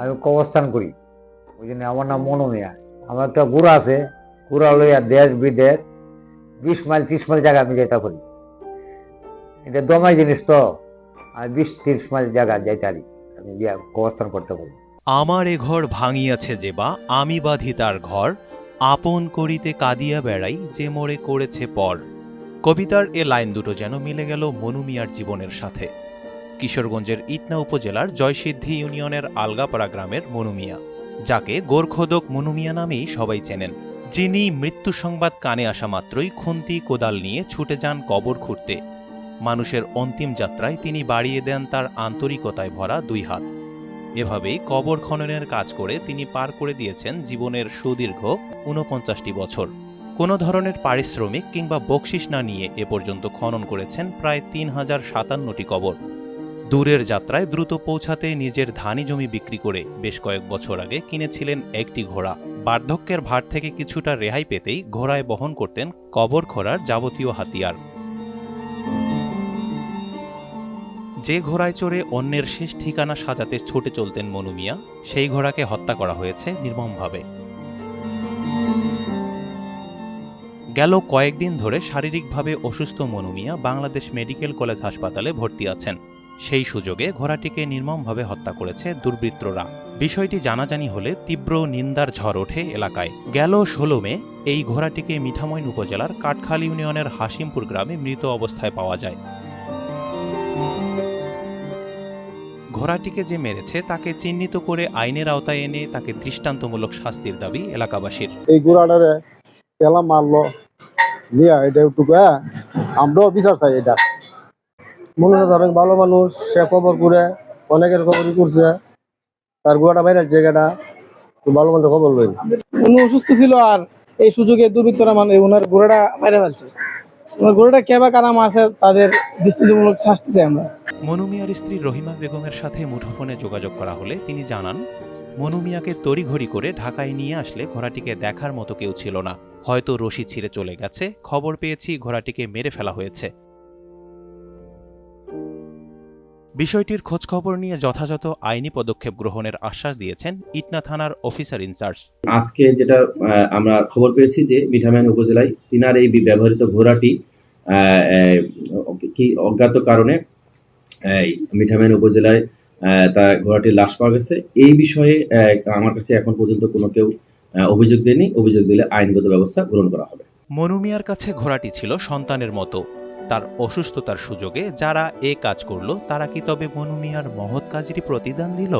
আমি কবরস্থান করি, ওই জন্য আমার নাম মনু মিয়া। আমার একটা গুড়া আছে, গুড়া লইয়া দেশ বিদেশ 20 মাইল 30 মাইল জায়গা আমি যেতে করি। এটা দমাই জিনিস তো, আমি 20-30 মাইল জায়গা যাইতে পারি, আমি গিয়া কবরস্থান করতে পারি। আমার এ ঘর ভাঙিয়াছে যে বা আমি বাঁধি তার ঘর, আপন করিতে কাঁদিয়া বেড়াই যে মোরে করেছে পর। কবিতার এ লাইন দুটো যেন মিলে গেল মনু মিয়ার জীবনের সাথে। কিশোরগঞ্জের ইটনা উপজেলার জয়সিদ্ধি ইউনিয়নের আলগাপাড়া গ্রামের মনু মিয়া, যাকে গোরখোদক মনু মিয়া নামেই সবাই চেনেন, যিনি মৃত্যু সংবাদ কানে আসা মাত্রই খুন্তি কোদাল নিয়ে ছুটে যান কবর খুঁড়তে। মানুষের অন্তিম যাত্রায় তিনি বাড়িয়ে দেন তার আন্তরিকতায় ভরা 2 হাত। এভাবেই কবর খননের কাজ করে তিনি পার করে দিয়েছেন জীবনের সুদীর্ঘ ৪৯টি বছর। কোনো ধরনের পারিশ্রমিক কিংবা বকশিস না নিয়ে এ পর্যন্ত খনন করেছেন প্রায় ৩,০৫৭টি কবর। দূরের যাত্রায় দ্রুত পৌঁছাতে নিজের ধানি জমি বিক্রি করে বেশ কয়েক বছর আগে কিনেছিলেন একটি ঘোড়া। বার্ধক্যের ভার থেকে কিছুটা রেহাই পেতেই ঘোড়ায় বহন করতেন কবর খোঁড়ার যাবতীয় হাতিয়ার। যে ঘোড়ায় চড়ে অন্যের শেষ ঠিকানা সাজাতে ছুটে চলতেন মনু মিয়া, সেই ঘোড়াকে হত্যা করা হয়েছে নির্মমভাবে। গেল কয়েকদিন ধরে শারীরিকভাবে অসুস্থ মনু মিয়া বাংলাদেশ মেডিকেল কলেজ হাসপাতালে ভর্তি আছেন। সেই সুযোগে ঘোড়াটিকে নির্মমভাবে হত্যা করেছে দুর্বৃত্তরা। বিষয়টি জানাজানি হলে তীব্র নিন্দার ঝড় ওঠে এলাকায়। গেল ১৬ মে এই ঘোড়াটিকে মিঠামইন উপজেলার কাঠখাল ইউনিয়নের হাসিমপুর গ্রামে মৃত অবস্থায় পাওয়া যায়। ঘোড়াটিকে যে মেরেছে তাকে চিহ্নিত করে আইনের আওতায় এনে তাকে দৃষ্টান্তমূলক শাস্তির দাবি এলাকাবাসীর। এই ঘোড়াটারে পেলাম মারলো নিয়া এটা একটু আমরাও বিচার চাই। এটা মনে হয় অনেক ভালো মানুষ, সে খবর করে অনেকের খবরই করছে, তার ঘোড়াটা বাইরের জায়গাটা ভালো মন্দ খবর লই। উনি অসুস্থ ছিল আর এই সুযোগে দুর্বৃত্তরা মানে ওনার ঘোড়াটা বাইরে ফেলছে। ওনার ঘোড়াটা কে বা কারা মারছে তাদের দৃষ্টান্তমূলক শাস্তি চাই আমরা। মনু মিয়ার স্ত্রী রহিমা বেগমের সাথে মুঠোফোনে যোগাযোগ করা হলে তিনি জানান, মনু মিয়াকে তড়িঘড়ি করে ঢাকায় নিয়ে আসলে ঘোড়াটিকে দেখার মতো কেউ ছিল না। হয়তো রশি ছিঁড়ে চলে গেছে, খবর পেয়েছি ঘোড়াটিকে মেরে ফেলা হয়েছে। বিষয়টির খোঁজখবর নিয়ে যথাযথ আইনি পদক্ষেপ গ্রহণের আশ্বাস দিয়েছেন ইটনা থানার অফিসার ইনচার্জ। আজকে যেটা আমরা খবর পেয়েছি যে মিঠামইন উপজেলায় তিনার এই ব্যবহৃত ঘোড়াটি কি অজ্ঞাত কারণে মিঠামইন উপজেলায় তার ঘোড়াটির লাশ পাওয়া গেছে। এই বিষয়ে আমার কাছে এখন পর্যন্ত কোনো কেউ অভিযোগ দেয়নি। অভিযোগ দিলে আইনগত ব্যবস্থা গ্রহণ করা হবে। মনু মিয়ার কাছে ঘোড়াটি ছিল সন্তানের মতো। তার অসুস্থতার সুযোগে যারা এ কাজ করল তারা কি তবে মনু মিয়ার মহৎ কাজেরই প্রতিদান দিল?